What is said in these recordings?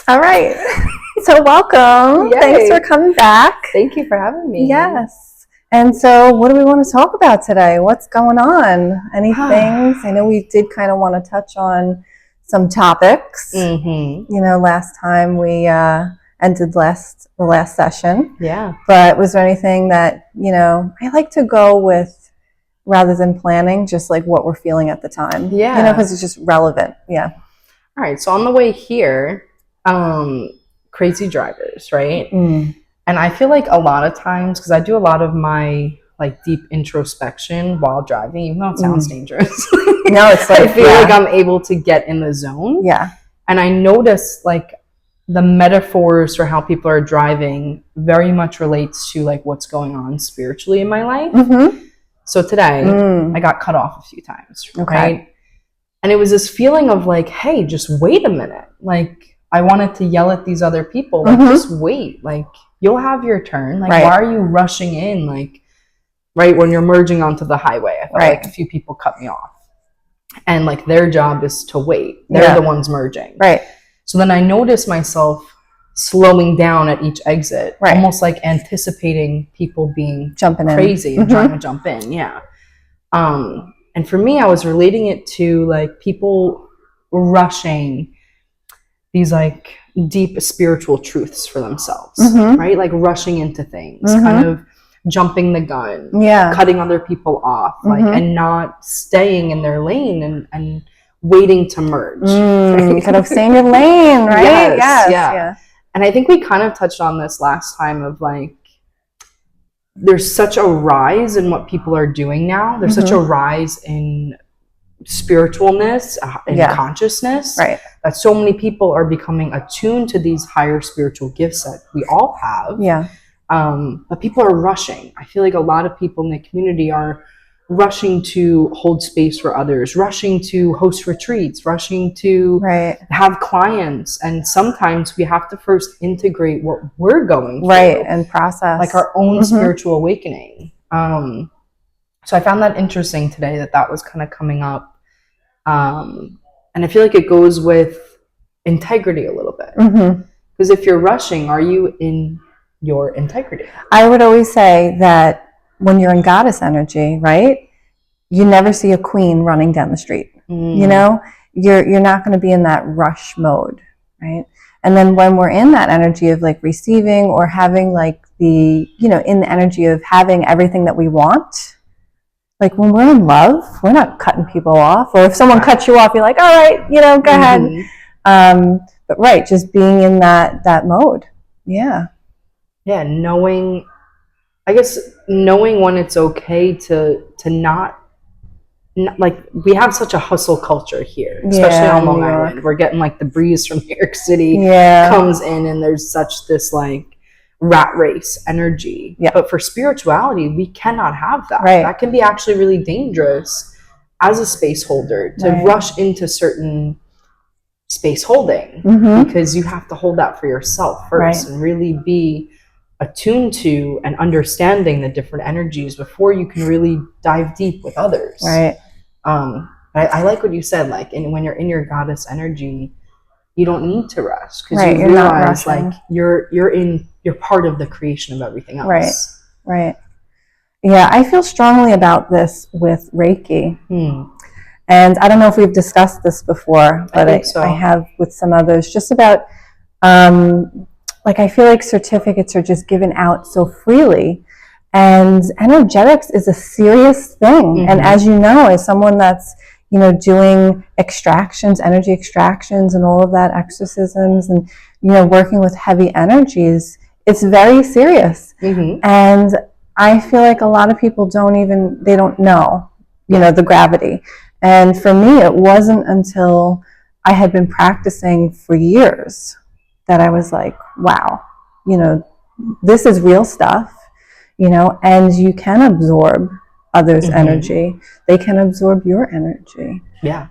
All right. So welcome. Yay. Thanks for coming back. Thank you for having me. Yes. And so what do we want to talk about today? What's going on? Any things? I know we did kind of want to touch on some topics. Mm-hmm. You know, last time we ended the last session. Yeah. But was there anything that, you know, I like to go with rather than planning, just like what we're feeling at the time. Yeah. You know, because it's just relevant. Yeah. All right. So on the way here, crazy drivers, right? Mm. And I feel like a lot of times, because I do a lot of my like deep introspection while driving, even though it sounds dangerous. No, it's like, I feel like I'm able to get in the zone. Yeah. And I notice like the metaphors for how people are driving very much relates to like what's going on spiritually in my life. Mm-hmm. So today I got cut off a few times, Okay. right? And it was this feeling of like, hey, just wait a minute. Like I wanted to yell at these other people, like just wait, like you'll have your turn. Like why are you rushing in? Like right when you're merging onto the highway, I felt like a few people cut me off. And like their job is to wait. They're the ones merging. Right. So then I noticed myself slowing down at each exit, almost like anticipating people being jumping crazy in. and trying to jump in. Yeah. And for me, I was relating it to like people rushing these like deep spiritual truths for themselves, right? Like rushing into things, kind of jumping the gun, cutting other people off, like, and not staying in their lane and waiting to merge. Kind of stay in your lane, right? Yes, yeah. And I think we kind of touched on this last time of like, there's such a rise in what people are doing now. There's such a rise in spiritualness and consciousness that so many people are becoming attuned to these higher spiritual gifts that we all have. Yeah. But people are rushing. I feel like a lot of people in the community are rushing to hold space for others, rushing to host retreats, rushing to have clients. And sometimes we have to first integrate what we're going through. And process. Like our own spiritual awakening. So I found that interesting today that was kind of coming up. And I feel like it goes with integrity a little bit. Because if you're rushing, are you in your integrity? I would always say that when you're in goddess energy, right, you never see a queen running down the street. You know, you're not going to be in that rush mode, right? And then when we're in that energy of like receiving or having like the, you know, in the energy of having everything that we want, like when we're in love, we're not cutting people off. Or if someone cuts you off, you're like, all right, you know, go ahead. But just being in that mode. Yeah. Yeah, knowing when it's okay to not like, we have such a hustle culture here, especially on Long Island. We're getting like the breeze from New York City comes in, and there's such this like rat race energy. But for spirituality, we cannot have that. That can be actually really dangerous as a space holder to rush into certain space holding, because you have to hold that for yourself first and really be attuned to and understanding the different energies before you can really dive deep with others. I like what you said, like, when you're in your goddess energy, you don't need to rush, because you realize like you're part of the creation of everything else. Yeah, I feel strongly about this with Reiki. And I don't know if we've discussed this before, but I have with some others, just about like, I feel like certificates are just given out so freely, and energetics is a serious thing. And as you know, as someone that's, you know, doing extractions, energy extractions and all of that, exorcisms, and, you know, working with heavy energies, it's very serious. And I feel like a lot of people they don't know, you know, the gravity. And for me, it wasn't until I had been practicing for years that I was like, wow, you know, this is real stuff, you know, and you can absorb others' energy. They can absorb your energy. Yeah.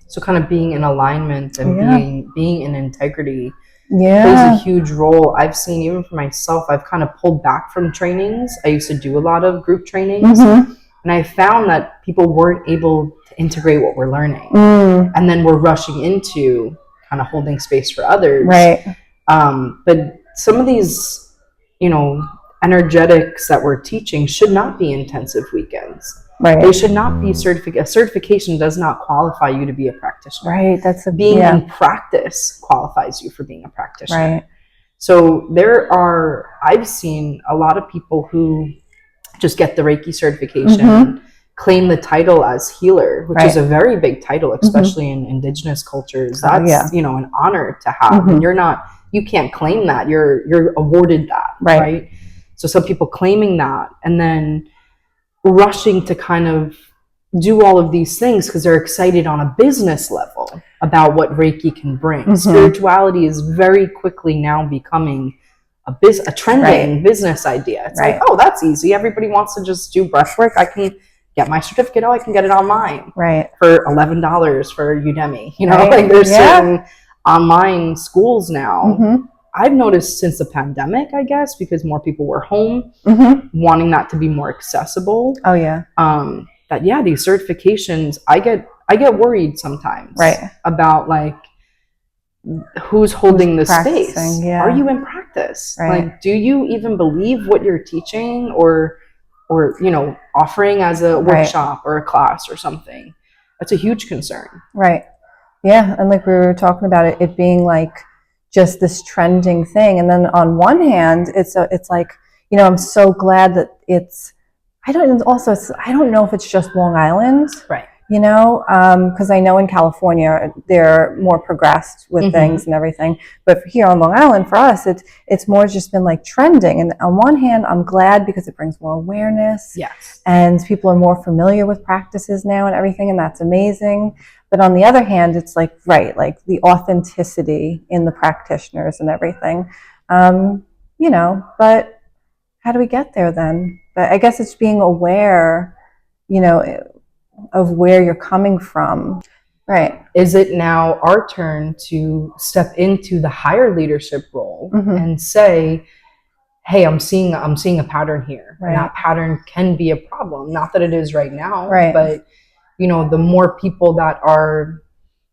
So kind of being in alignment and being in integrity plays a huge role. I've seen, even for myself, I've kind of pulled back from trainings. I used to do a lot of group trainings, and I found that people weren't able to integrate what we're learning. And then we're rushing into kind of holding space for others. Right. But some of these, you know, energetics that we're teaching should not be intensive weekends. Right. They should not be a certification does not qualify you to be a practitioner. Right. Being in practice qualifies you for being a practitioner. Right. So I've seen a lot of people who just get the Reiki certification, claim the title as healer, which is a very big title, especially in indigenous cultures. That's, you know, an honor to have. And you can't claim that. You're awarded that, right? So some people claiming that and then rushing to kind of do all of these things because they're excited on a business level about what Reiki can bring. Spirituality is very quickly now becoming a trending business idea. It's like, oh, that's easy. Everybody wants to just do breath work. I can get my certificate. Oh, I can get it online for $11 for Udemy. You know, like there's certain online schools now. I've noticed since the pandemic, I guess, because more people were home, wanting that to be more accessible. Oh yeah. These certifications, I get worried sometimes about like who's holding the space. Are you in practice? Like, do you even believe what you're teaching or you know, offering as a workshop or a class or something? That's a huge concern. Right. Yeah, and like we were talking about it being like just this trending thing, and then on one hand it's like, you know, I'm so glad that I don't know if it's just Long Island, you know, because I know in California they're more progressed with things and everything, but here on Long Island for us it's more just been like trending. And on one hand I'm glad because it brings more awareness, and people are more familiar with practices now and everything, and that's amazing. But on the other hand, it's like, like the authenticity in the practitioners and everything, you know, but how do we get there then? But I guess it's being aware, you know, of where you're coming from. Right. Is it now our turn to step into the higher leadership role and say, hey, I'm seeing a pattern here. And that pattern can be a problem. Not that it is right now, but you know, the more people that are,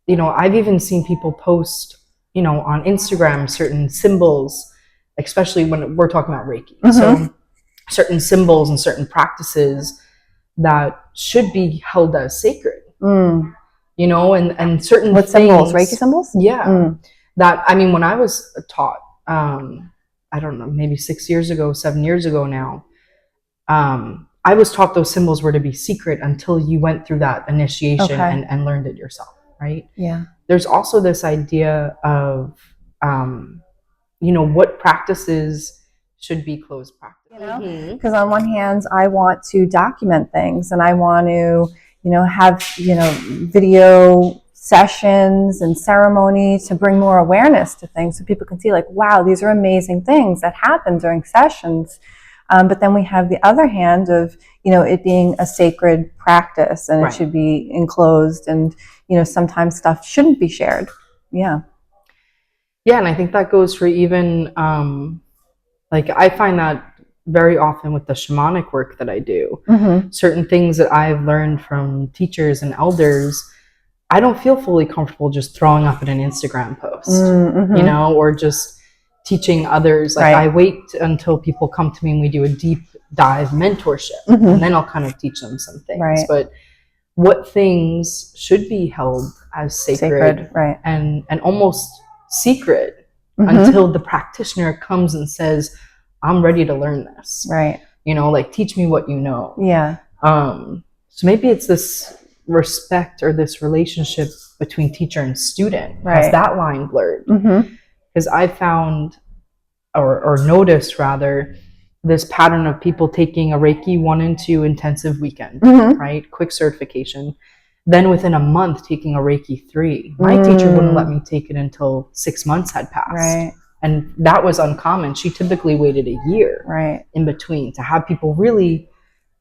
you know, I've even seen people post, you know, on Instagram, certain symbols, especially when we're talking about Reiki. So certain symbols and certain practices that should be held as sacred, you know, and certain what symbols, Reiki symbols? Yeah. That, I mean, when I was taught, I don't know, maybe 7 years ago now, I was taught those symbols were to be secret until you went through that initiation and learned it yourself, right? Yeah. There's also this idea of, you know, what practices should be closed practice. You know, because on one hand, I want to document things, and I want to, you know, have, you know, video sessions and ceremony to bring more awareness to things so people can see like, wow, these are amazing things that happen during sessions. But then we have the other hand of, you know, it being a sacred practice, and it should be enclosed, and, you know, sometimes stuff shouldn't be shared. Yeah. Yeah, and I think that goes for even, like, I find that very often with the shamanic work that I do. Certain things that I've learned from teachers and elders, I don't feel fully comfortable just throwing up in an Instagram post, you know, or just teaching others. Like I wait until people come to me and we do a deep dive mentorship, and then I'll kind of teach them some things. But what things should be held as sacred and almost secret until the practitioner comes and says, I'm ready to learn this. You know, like, teach me what you know. Yeah. So maybe it's this respect or this relationship between teacher and student. Has that line blurred? Because I found, or noticed rather, this pattern of people taking a Reiki 1 and 2 intensive weekend, right? Quick certification. Then within a month taking a Reiki 3. My teacher wouldn't let me take it until 6 months had passed. And that was uncommon. She typically waited a year in between to have people really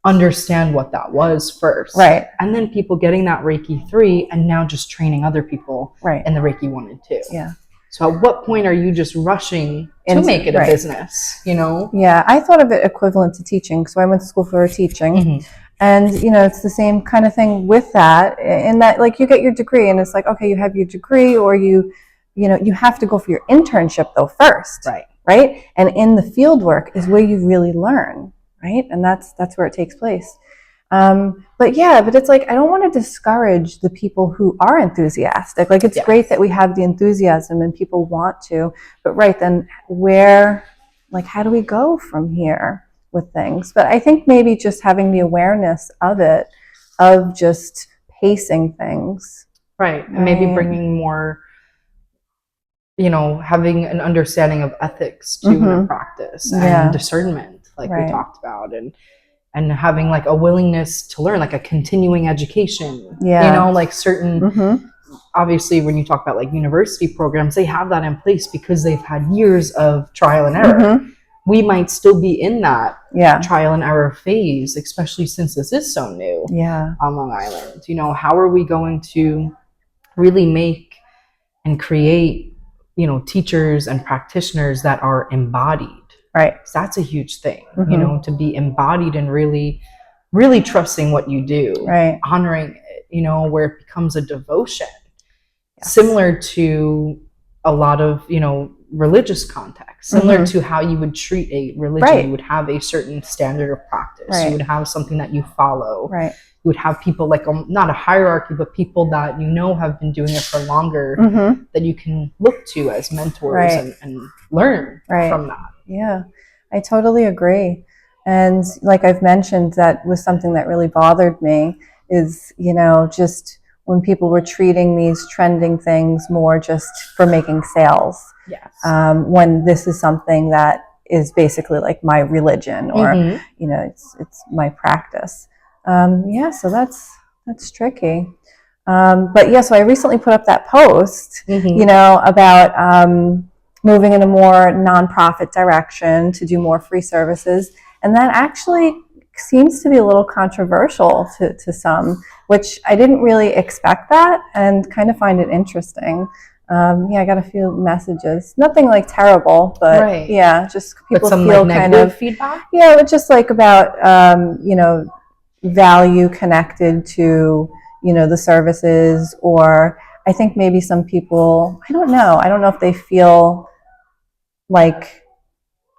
understand what that was first. And then people getting that Reiki 3 and now just training other people in the Reiki 1 and 2. Yeah. So at what point are you just rushing to make it a business, you know? Yeah, I thought of it equivalent to teaching. So I went to school for teaching. And, you know, it's the same kind of thing with that, in that, like, you get your degree and it's like, okay, you have your degree, or you you have to go for your internship though first. Right? And in the field work is where you really learn, right? And that's where it takes place. But it's like, I don't want to discourage the people who are enthusiastic. Like, it's great that we have the enthusiasm and people want to, but then how do we go from here with things? But I think maybe just having the awareness of it, of just pacing things. Right. And maybe bringing more, having an understanding of ethics to the practice and discernment, like we talked about, and having like a willingness to learn, like a continuing education, like certain, obviously when you talk about like university programs, they have that in place because they've had years of trial and error. We might still be in that trial and error phase, especially since this is so new on Long Island. How are we going to really make and create, teachers and practitioners that are embodied? Right. So that's a huge thing, to be embodied and really, really trusting what you do, honoring it, where it becomes a devotion, similar to a lot of, religious context, similar to how you would treat a religion. You would have a certain standard of practice. You would have something that you follow. You would have people like, not a hierarchy, but people that have been doing it for longer that you can look to as mentors and learn from that. Yeah, I totally agree. And like I've mentioned, that was something that really bothered me is, just when people were treating these trending things more just for making sales. When this is something that is basically like my religion or, it's my practice. So that's tricky. So I recently put up that post, about, moving in a more nonprofit direction to do more free services. And that actually seems to be a little controversial to some, which I didn't really expect that and kind of find it interesting. I got a few messages, nothing like terrible, but just people some feel like kind of feedback. But just like about, value connected to, the services, or I think maybe some people, I don't know if they feel like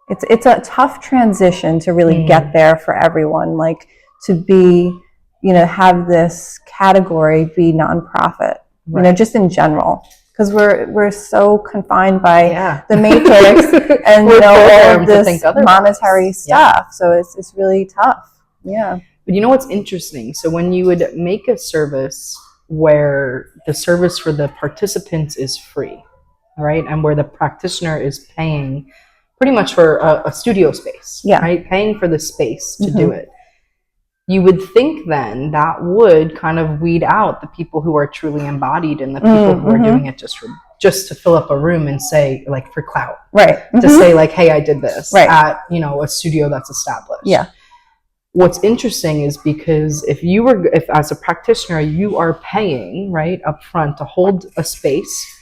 it's a tough transition to really get there for everyone, like to be, have this category be nonprofit, just in general, because we're so confined by the matrix and all of this monetary stuff. So it's really tough. But what's interesting? So when you would make a service where the service for the participants is free, right, and where the practitioner is paying pretty much for a studio space, right, paying for the space to do it, you would think then that would kind of weed out the people who are truly embodied and the people who are doing it just to fill up a room and say, like, for clout, to say like, hey, I did this at a studio that's established. What's interesting is because if as a practitioner you are paying up front to hold a space,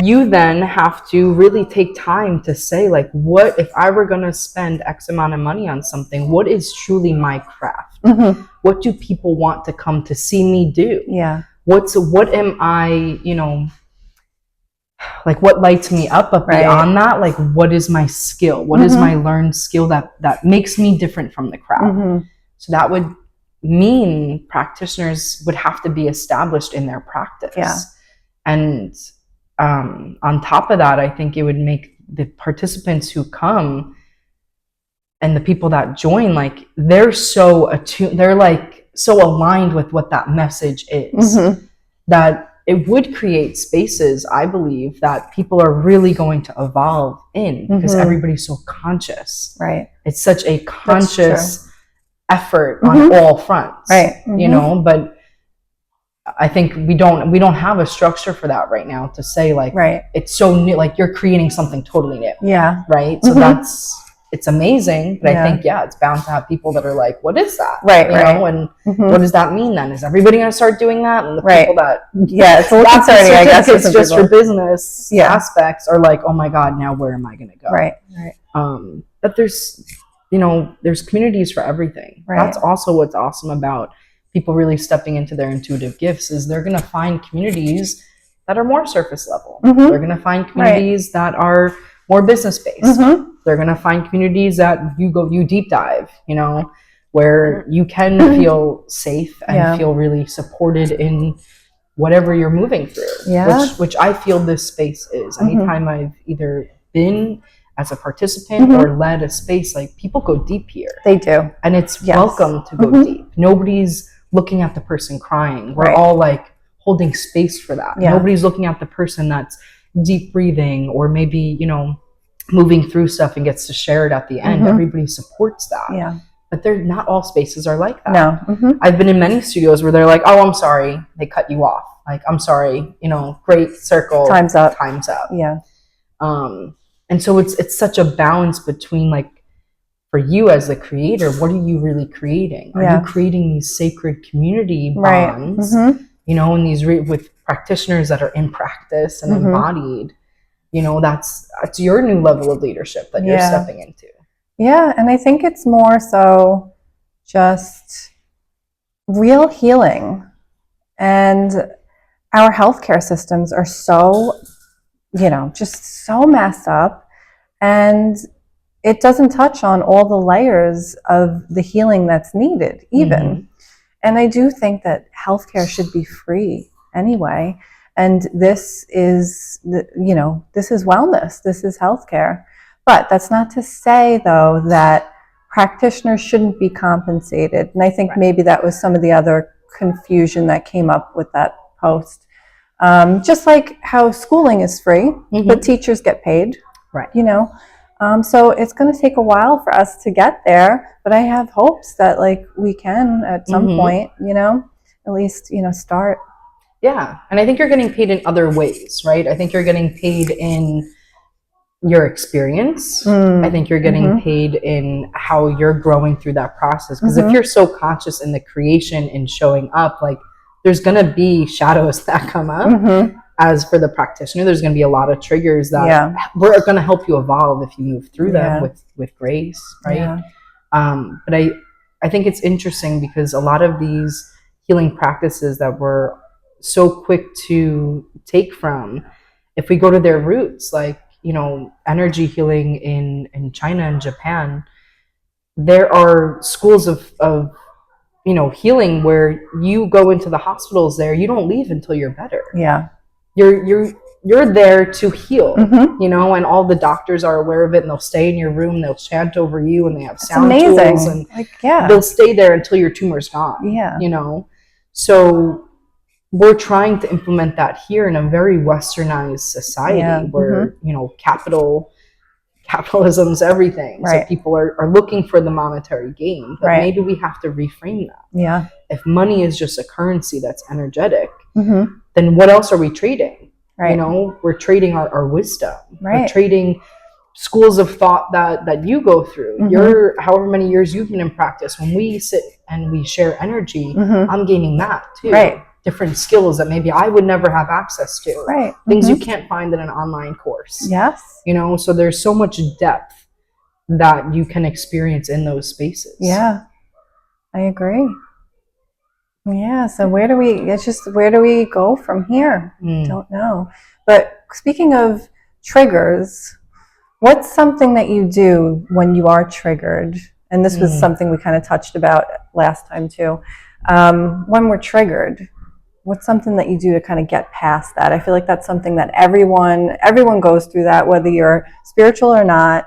you then have to really take time to say, like, what if I were going to spend X amount of money on something, what is truly my craft? What do people want to come to see me do? What am I, like, what lights me up, but beyond that, like, what is my skill? What is my learned skill that makes me different from the crowd? So that would mean practitioners would have to be established in their practice. And on top of that, I think it would make the participants who come and the people that join, like, they're so attuned, they're like so aligned with what that message is, that it would create spaces, I believe, that people are really going to evolve in, because everybody's so conscious. It's such a conscious effort on all fronts, but I think we don't have a structure for that right now to say, like, it's so new, like you're creating something totally new. So it's amazing, but I think it's bound to have people that are like, what is that? And what does that mean then? Is everybody going to start doing that? And the people that it's a little concerning, I guess, it's just for business aspects are like, oh my God, now where am I going to go? But there's communities for everything. That's also what's awesome about people really stepping into their intuitive gifts, is they're going to find communities that are more surface level. They're going to find communities that are more business based. They're going to find communities that you deep dive, you know, where you can feel safe and feel really supported in whatever you're moving through, which I feel this space is. Anytime I've either been as a participant or led a space, like, people go deep here. They do. And it's welcome to go deep. Nobody's looking at the person crying. We're all like holding space for that. Nobody's looking at the person that's deep breathing or maybe, you know, moving through stuff and gets to share it at the end. Everybody supports that. But they're not all spaces are like that. No. I've been in many studios where they're like, oh, I'm sorry, they cut you off. Like, I'm sorry, you know, great circle. Time's up. Yeah. And so it's such a balance between, like, for you as the creator, what are you really creating? Are you creating these sacred community bonds, you know, and these with practitioners that are in practice and embodied, you know, that's your new level of leadership that you're stepping into. Yeah, and I think it's more so just real healing. And our healthcare systems are so, you know, just so messed up. And it doesn't touch on all the layers of the healing that's needed, even. And I do think that healthcare should be free anyway. And this is, you know, this is wellness. This is healthcare. But that's not to say, though, that practitioners shouldn't be compensated. And I think maybe that was some of the other confusion that came up with that post. Just like how schooling is free, but teachers get paid, you know. So it's going to take a while for us to get there. But I have hopes that, like, we can at some point, you know, at least, you know, start. Yeah. And I think you're getting paid in other ways, right? I think you're getting paid in your experience. I think you're getting paid in how you're growing through that process. Because if you're so conscious in the creation and showing up, like, there's going to be shadows that come up. As for the practitioner, there's going to be a lot of triggers that we're going to help you evolve if you move through them with grace, right? But I think it's interesting because a lot of these healing practices that we're so quick to take from, if we go to their roots, like, you know, energy healing in China and Japan, there are schools of you know, healing where you go into the hospitals there, you don't leave until you're better. You're there to heal, you know, and all the doctors are aware of it, and they'll stay in your room, they'll chant over you, and they have sound tools, and like, they'll stay there until your tumor's gone. You know, so we're trying to implement that here in a very westernized society where, you know, capitalism's everything. So people are looking for the monetary gain, but maybe we have to reframe that. If money is just a currency that's energetic, then what else are we trading? You know, we're trading our wisdom. We're trading schools of thought that you go through. Your however many years you've been in practice, when we sit and we share energy, I'm gaining that too. Different skills that maybe I would never have access to. Things you can't find in an online course. You know, so there's so much depth that you can experience in those spaces. I agree. So where do we go from here? Don't know. But speaking of triggers, what's something that you do when you are triggered? And this was something we kind of touched about last time too. When we're triggered, what's something that you do to kind of get past that? I feel like that's something that everyone goes through that, whether you're spiritual or not.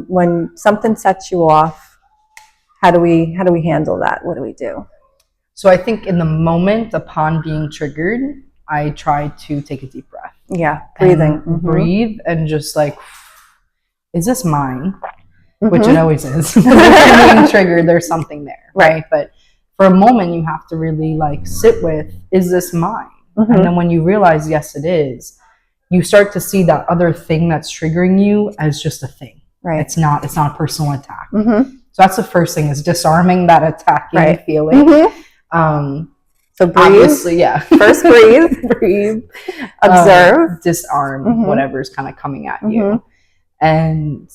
When something sets you off, how do we handle that? What do we do? So I think in the moment upon being triggered, I try to take a deep breath. Breathing. Breathe and just like, is this mine? Which it always is. Being triggered, there's something there, right? But for a moment, you have to really like sit with, is this mine? And then when you realize, yes, it is, you start to see that other thing that's triggering you as just a thing. It's not a personal attack. So that's the first thing, is disarming that attacking feeling. So breathe. Obviously, First breathe, observe, disarm whatever's kind of coming at you. And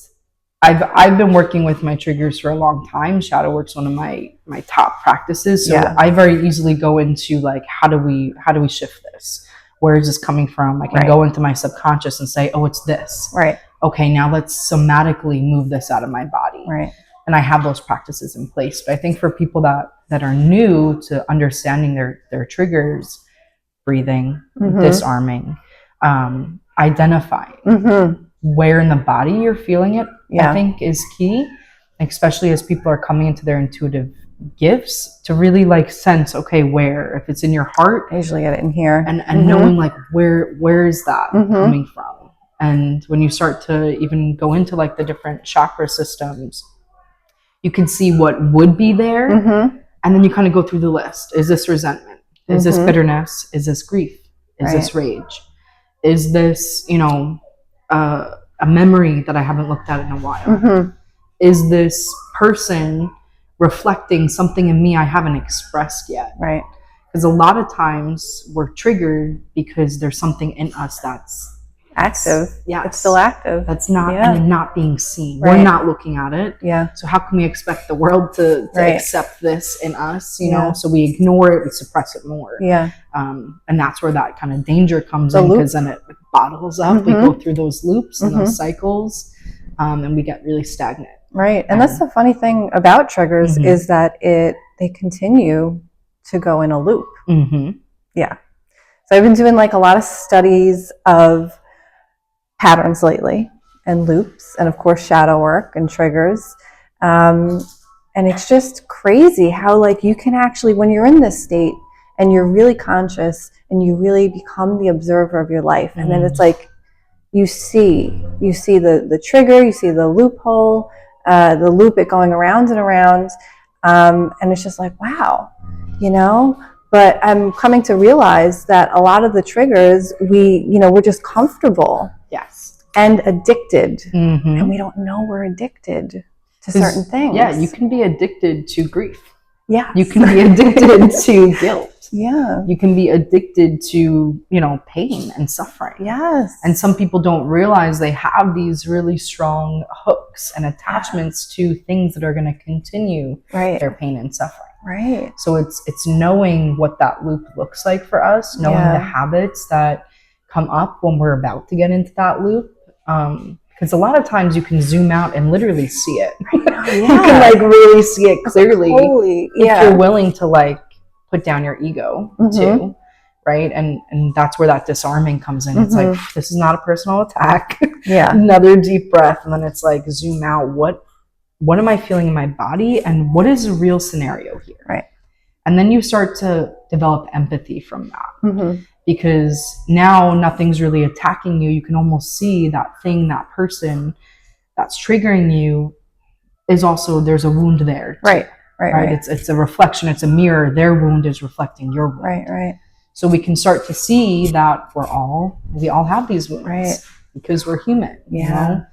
I've been working with my triggers for a long time. Shadow work's one of my top practices. So I very easily go into like, how do we shift this? Where is this coming from? I can go into my subconscious and say, oh, it's this. Right. Okay, now let's somatically move this out of my body. Right. And I have those practices in place. But I think for people that are new to understanding their triggers, breathing, disarming, identifying where in the body you're feeling it, I think is key, especially as people are coming into their intuitive gifts, to really like sense, okay, where, if it's in your heart, I usually get it in here, and knowing like where is that coming from. And when you start to even go into like the different chakra systems, you can see what would be there, and then you kind of go through the list. Is this resentment? Is this bitterness? Is this grief? Is this rage? Is this, you know, a memory that I haven't looked at in a while? Is this person reflecting something in me I haven't expressed yet? Right. Because a lot of times we're triggered because there's something in us that's active. Yeah, it's still active. That's not being seen. Right. We're not looking at it. Yeah. So how can we expect the world to accept this in us? You know, so we ignore it, we suppress it more. Yeah. And that's where that kind of danger comes in, because then it bottles up. We go through those loops and those cycles, and we get really stagnant. Right. And that's the funny thing about triggers is that they continue to go in a loop. Yeah. So I've been doing like a lot of studies of patterns lately, and loops, and of course shadow work and triggers, and it's just crazy how like you can actually, when you're in this state and you're really conscious and you really become the observer of your life, and then it's like you see the trigger, you see the loophole, the loop, it going around and around, and it's just like, wow, you know. But I'm coming to realize that a lot of the triggers, we're just comfortable. Yes. And addicted. And we don't know we're addicted to certain things. Yeah, you can be addicted to grief. Yeah. You can be addicted to guilt. Yeah. You can be addicted to, pain and suffering. Yes. And some people don't realize they have these really strong hooks and attachments to things that are going to continue their pain and suffering. Right. So it's knowing what that loop looks like for us, knowing the habits that come up when we're about to get into that loop. Because a lot of times you can zoom out and literally see it. You can like really see it clearly if you're willing to like put down your ego too. Right. And that's where that disarming comes in. It's like, this is not a personal attack. Another deep breath. And then it's like, zoom out. What am I feeling in my body, and what is the real scenario here? Right. And then you start to develop empathy from that, because now nothing's really attacking you. You can almost see that thing, that person that's triggering you is also, there's a wound there too, right. It's a reflection. It's a mirror. Their wound is reflecting your wound. Right. So we can start to see that we all have these wounds because we're human. You know?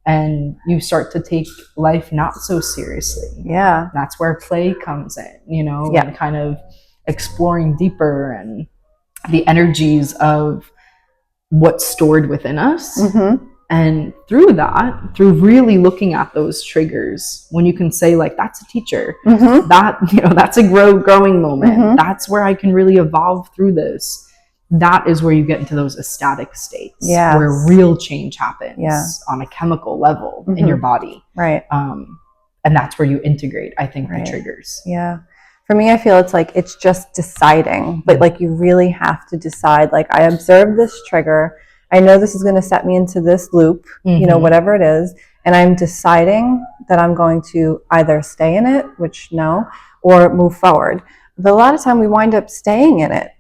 And you start to take life not so seriously. Yeah. That's where play comes in, and kind of exploring deeper and the energies of what's stored within us. And through really looking at those triggers, when you can say like, that's a teacher, that's a growing moment. That's where I can really evolve through this. That is where you get into those ecstatic states where real change happens on a chemical level in your body. Right. And that's where you integrate, I think, the triggers. Yeah. For me, I feel it's just deciding, but like you really have to decide, like, I observe this trigger. I know this is going to set me into this loop, whatever it is. And I'm deciding that I'm going to either stay in it, which no, or move forward. But a lot of time we wind up staying in it,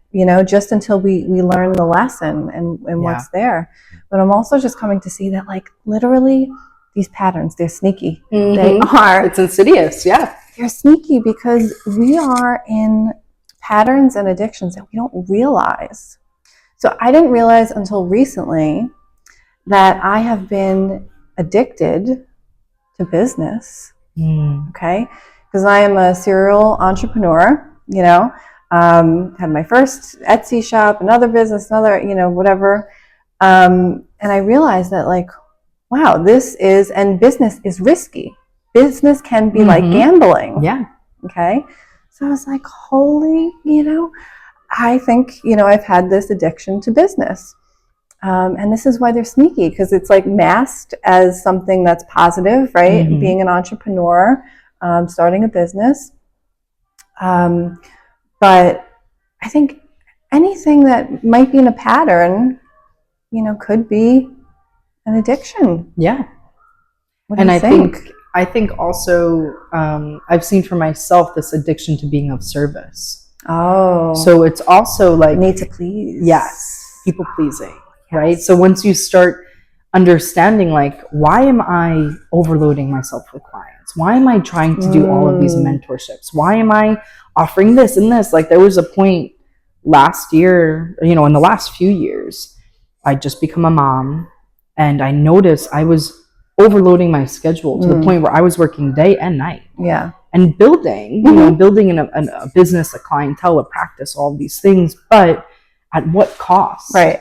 just until we learn the lesson and what's there. But I'm also just coming to see that, like, literally these patterns, they're sneaky. They are. It's insidious. Yeah. They're sneaky because we are in patterns and addictions that we don't realize. So I didn't realize until recently that I have been addicted to business. Okay. Because I am a serial entrepreneur, had my first Etsy shop, another business, whatever. And I realized that, like, wow, business is risky. Business can be like gambling. Yeah. Okay. So I was like, holy, I think, I've had this addiction to business. And this is why they're sneaky, because it's like masked as something that's positive, right? Mm-hmm. Being an entrepreneur, starting a business. But I think anything that might be in a pattern, could be an addiction. Yeah. And I think also I've seen for myself this addiction to being of service. Oh. So it's also like need to please. Yes. People pleasing. Yes. Right? So once you start understanding, like, why am I overloading myself with clients? Why am I trying to do all of these mentorships? Why am I offering this and this? Like, there was a point last year, in the last few years, I just become a mom, and I noticed I was overloading my schedule to the point where I was working day and night. Yeah. And building, building in a business, a clientele, a practice, all these things, but at what cost? Right.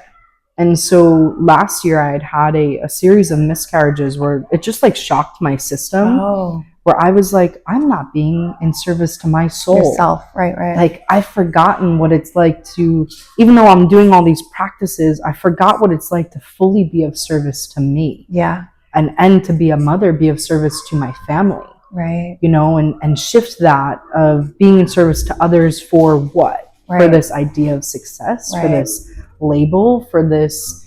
And so last year I had a series of miscarriages where it just like shocked my system. Oh. Where I was like, I'm not being in service to my soul. Yourself, right. Like, I've forgotten what it's like to, even though I'm doing all these practices, I forgot what it's like to fully be of service to me. Yeah. And to be a mother, be of service to my family. Right. And shift that of being in service to others for what? Right. For this idea of success, right. For this label, for this,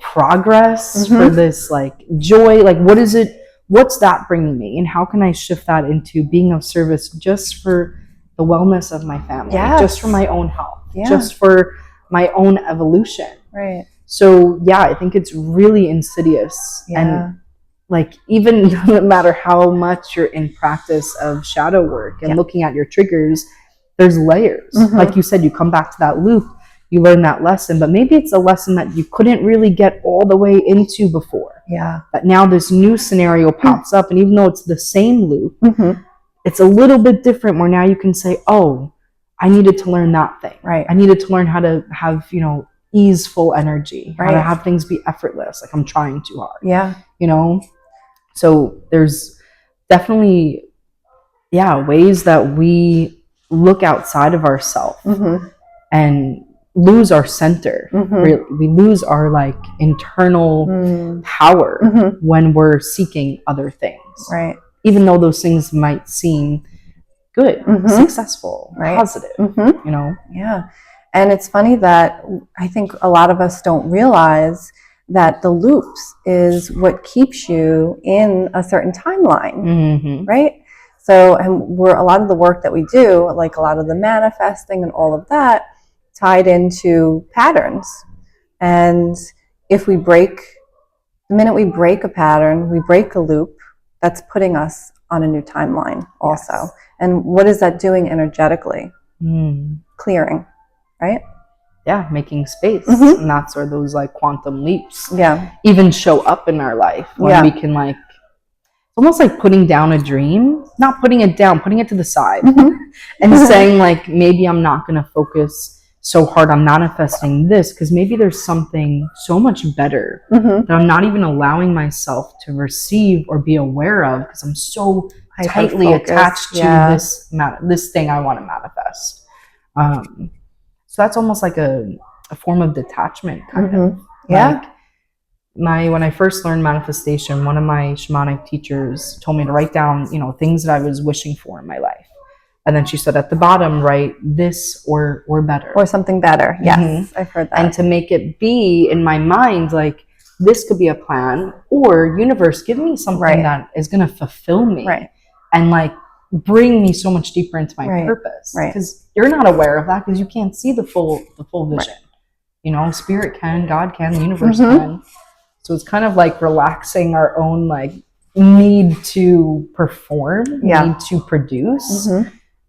progress, for this like joy, like what is it? What's that bringing me? And how can I shift that into being of service just for the wellness of my family, yes. Just for my own health, just for my own evolution. Right. So yeah, I think it's really insidious. Yeah. And like, even no matter how much you're in practice of shadow work and looking at your triggers, there's layers. Mm-hmm. Like you said, you come back to that loop, you learn that lesson, but maybe it's a lesson that you couldn't really get all the way into before. Yeah. But now this new scenario pops up, and even though it's the same loop, it's a little bit different where now you can say, oh, I needed to learn that thing. Right. I needed to learn how to have, easeful energy, right. How to have things be effortless. Like, I'm trying too hard. Yeah. So there's definitely, ways that we look outside of ourselves and lose our center. Really, we lose our like internal power when we're seeking other things. Right. Even though those things might seem good, successful, right. Positive. Yeah. And it's funny that I think a lot of us don't realize that the loops is what keeps you in a certain timeline, right? So, and a lot of the work that we do, like a lot of the manifesting and all of that, tied into patterns. And if the minute we break a pattern, we break a loop, that's putting us on a new timeline also. Yes. And what is that doing energetically? Clearing, right? Yeah, making space. And that's where those like quantum leaps even show up in our life, when we can like, it's almost like putting down a dream, not putting it down, putting it to the side and saying like, maybe I'm not going to focus so hard on manifesting this, because maybe there's something so much better that I'm not even allowing myself to receive or be aware of, because I'm so tightly attached to this thing I want to manifest. So that's almost like a form of detachment, kind of. Yeah. Like when I first learned manifestation, one of my shamanic teachers told me to write down, things that I was wishing for in my life. And then she said at the bottom, write this or better. Or something better. Yes, I've heard that. And to make it be in my mind, like, this could be a plan, or universe, give me something that is going to fulfill me. Right. And like bring me so much deeper into my purpose. Right. Because you're not aware of that, because you can't see the full vision. Right. Spirit can, God can, the universe can. So it's kind of like relaxing our own like need to perform, need to produce.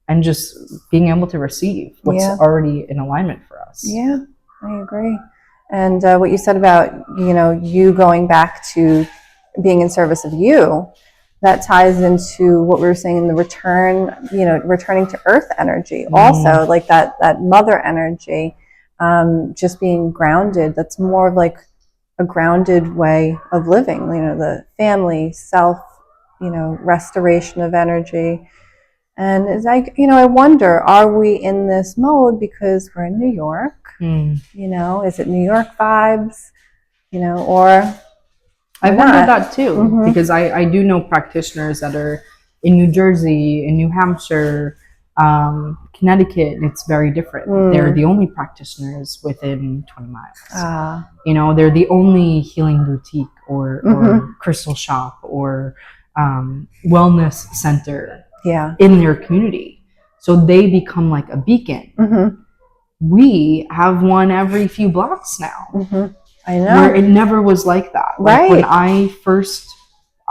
And just being able to receive what's already in alignment for us. Yeah, I agree. And what you said about, you going back to being in service of you, that ties into what we were saying in the returning to earth energy. Also, like that mother energy, just being grounded. That's more of like a grounded way of living, the family, self, restoration of energy. And it's like, I wonder, are we in this mode because we're in New York? Is it New York vibes? Or I wonder that too, because I do know practitioners that are in New Jersey, in New Hampshire, Connecticut. It's very different. They're the only practitioners within 20 miles. They're the only healing boutique or crystal shop or wellness center in their community. So they become like a beacon. We have one every few blocks now. I know. Where it never was like that. Like when I first...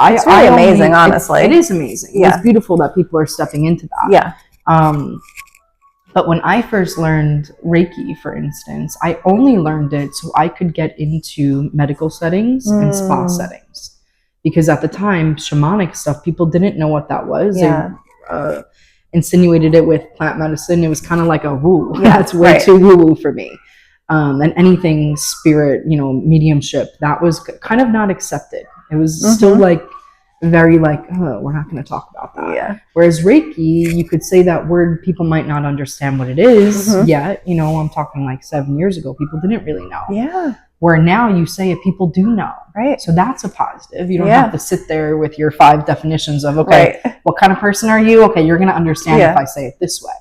It's really amazing, honestly. It is amazing. Yeah. It's beautiful that people are stepping into that. Yeah. But when I first learned Reiki, for instance, I only learned it so I could get into medical settings and spa settings. Because at the time, shamanic stuff, people didn't know what that was. Yeah. They insinuated it with plant medicine. It was kind of like a woo. Yeah, that's way too woo-woo for me. And anything spirit, mediumship, that was kind of not accepted. It was still like very like, oh, we're not going to talk about that. Yeah. Whereas Reiki, you could say that word, people might not understand what it is yet. I'm talking like 7 years ago, people didn't really know. Yeah. Where now you say it, people do know. Right. So that's a positive. You don't have to sit there with your 5 definitions of, okay, what kind of person are you? Okay, you're going to understand if I say it this way.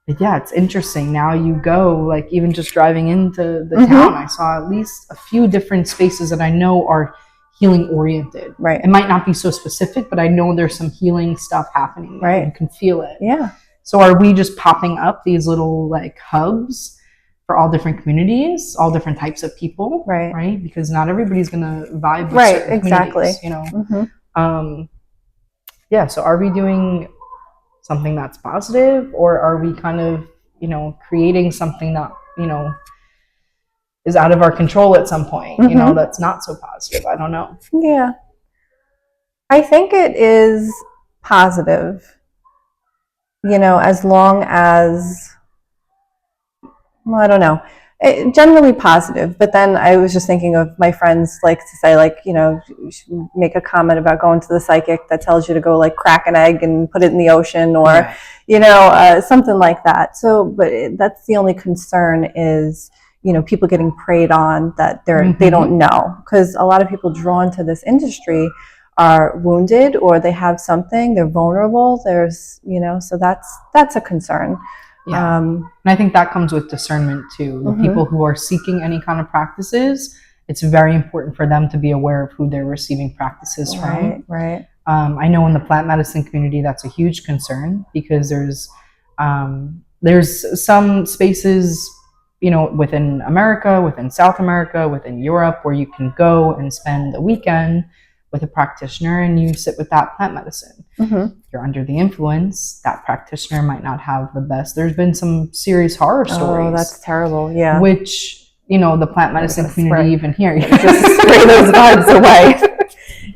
But yeah, it's interesting. Now you go, like even just driving into the town, I saw at least a few different spaces that I know are healing oriented. Right. It might not be so specific, but I know there's some healing stuff happening. Right. You can feel it. Yeah. So are we just popping up these little like hubs for all different communities, all different types of people? Right. Right. Because not everybody's going to vibe with certain communities, Yeah. So are we doing something that's positive, or are we kind of, creating something that, is out of our control at some point, that's not so positive? I don't know. Yeah. I think it is positive, as long as, well, I don't know. Generally positive, but then I was just thinking of my friends like to say, like, make a comment about going to the psychic that tells you to go like crack an egg and put it in the ocean, or something like that. So, but that's the only concern is people getting preyed on that they don't know, because a lot of people drawn to this industry are wounded, or they have something, they're vulnerable. There's so that's a concern. Yeah. And I think that comes with discernment too. The people who are seeking any kind of practices, it's very important for them to be aware of who they're receiving practices from. Right. I know in the plant medicine community, that's a huge concern, because there's some spaces, within America, within South America, within Europe, where you can go and spend a weekend with a practitioner and you sit with that plant medicine. You're under the influence, that practitioner might not have the best. There's been some serious horror stories. Oh, that's terrible. Yeah. Which, the plant medicine community even here, just spray those vibes away.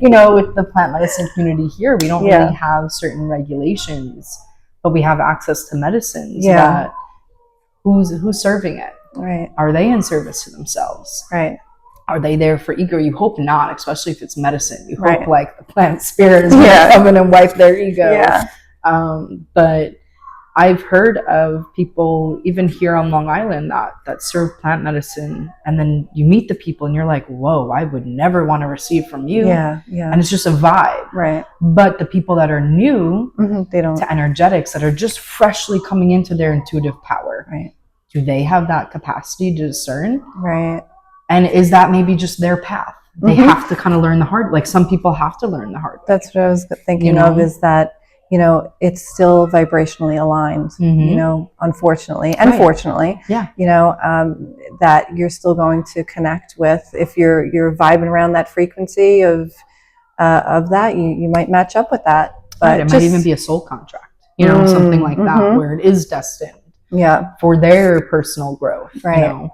With the plant medicine community here, we don't really have certain regulations, but we have access to medicines that who's serving it? Right. Are they in service to themselves? Right. Are they there for ego? You hope not, especially if it's medicine. You hope like the plant spirit is going to come in and wipe their ego. Yeah. But I've heard of people, even here on Long Island, that serve plant medicine, and then you meet the people and you're like, whoa, I would never want to receive from you. Yeah. And it's just a vibe. Right. But the people that are new they don't. to energetics, that are just freshly coming into their intuitive power, do they have that capacity to discern? Right. And is that maybe just their path? They have to kind of learn the hard, like some people have to learn the hard way. That's what I was thinking of, is that, it's still vibrationally aligned, unfortunately and fortunately, that you're still going to connect with. If you're vibing around that frequency of that, you might match up with that. But it might even be a soul contract, something like that, where it is destined for their personal growth, But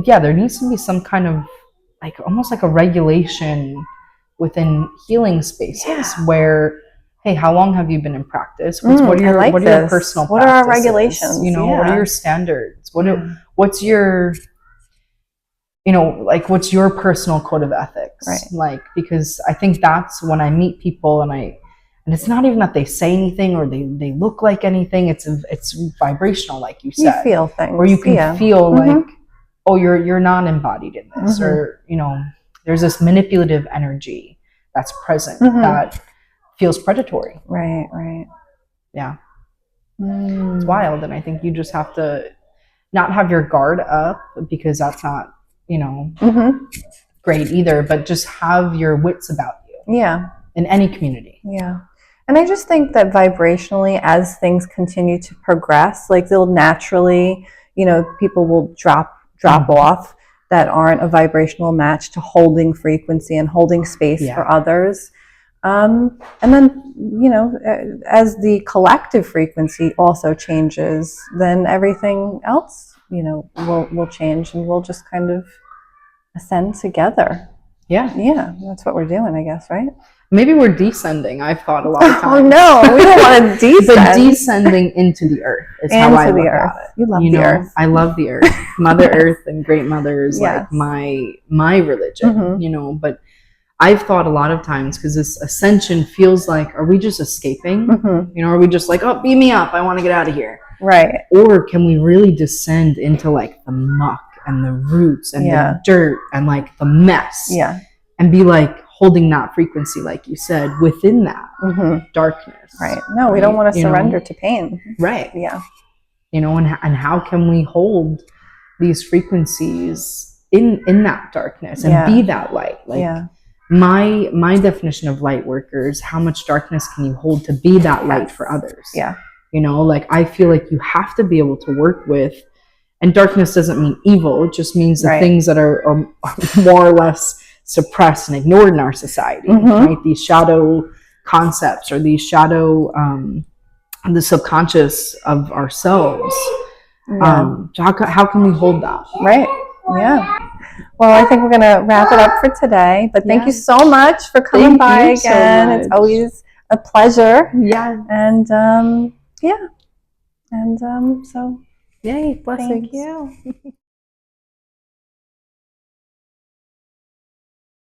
yeah, there needs to be some kind of like almost like a regulation within healing spaces where, hey, how long have you been in practice? What are your personal practices? What are our regulations? What are your standards? What's your what's your personal code of ethics? Like, because I think that's when I meet people and it's not even that they say anything or they look like anything. It's vibrational, like you said. You feel things. Where you can feel like, oh, you're not embodied in this, or there's this manipulative energy that's present that feels predatory. Right. Yeah. It's wild, and I think you just have to not have your guard up, because that's not great either, but just have your wits about you. Yeah. In any community. Yeah. And I just think that vibrationally, as things continue to progress, like they'll naturally, people will drop off that aren't a vibrational match to holding frequency and holding space for others. And then, as the collective frequency also changes, then everything else, will change, and we'll just kind of ascend together. Yeah, that's what we're doing, I guess, right? Maybe we're descending. I've thought a lot of times. Oh no, we don't want to descend. But descending into the earth is how I look at it. You love the earth. I love the earth. Mother Earth and Great Mother is like my religion, but I've thought a lot of times, because this ascension feels like, are we just escaping? Are we just like, oh, beat me up, I want to get out of here. Right. Or can we really descend into like the muck and the roots and the dirt and like the mess? Yeah. And be like holding that frequency, like you said, within that darkness. Right. No, we don't want to surrender to pain. Right. Yeah. And how can we hold these frequencies in that darkness and be that light? Like my definition of light workers, how much darkness can you hold to be that light for others? Yeah. Like I feel like you have to be able to work with, and darkness doesn't mean evil, it just means the things that are more or less suppressed and ignored in our society, right? These shadow concepts, or these shadow, the subconscious of ourselves. So how can we hold that? Right. Yeah. Well, I think we're going to wrap it up for today, but thank you so much for coming by again. It's always a pleasure. Yeah. And, so yay, blessings. Thank you.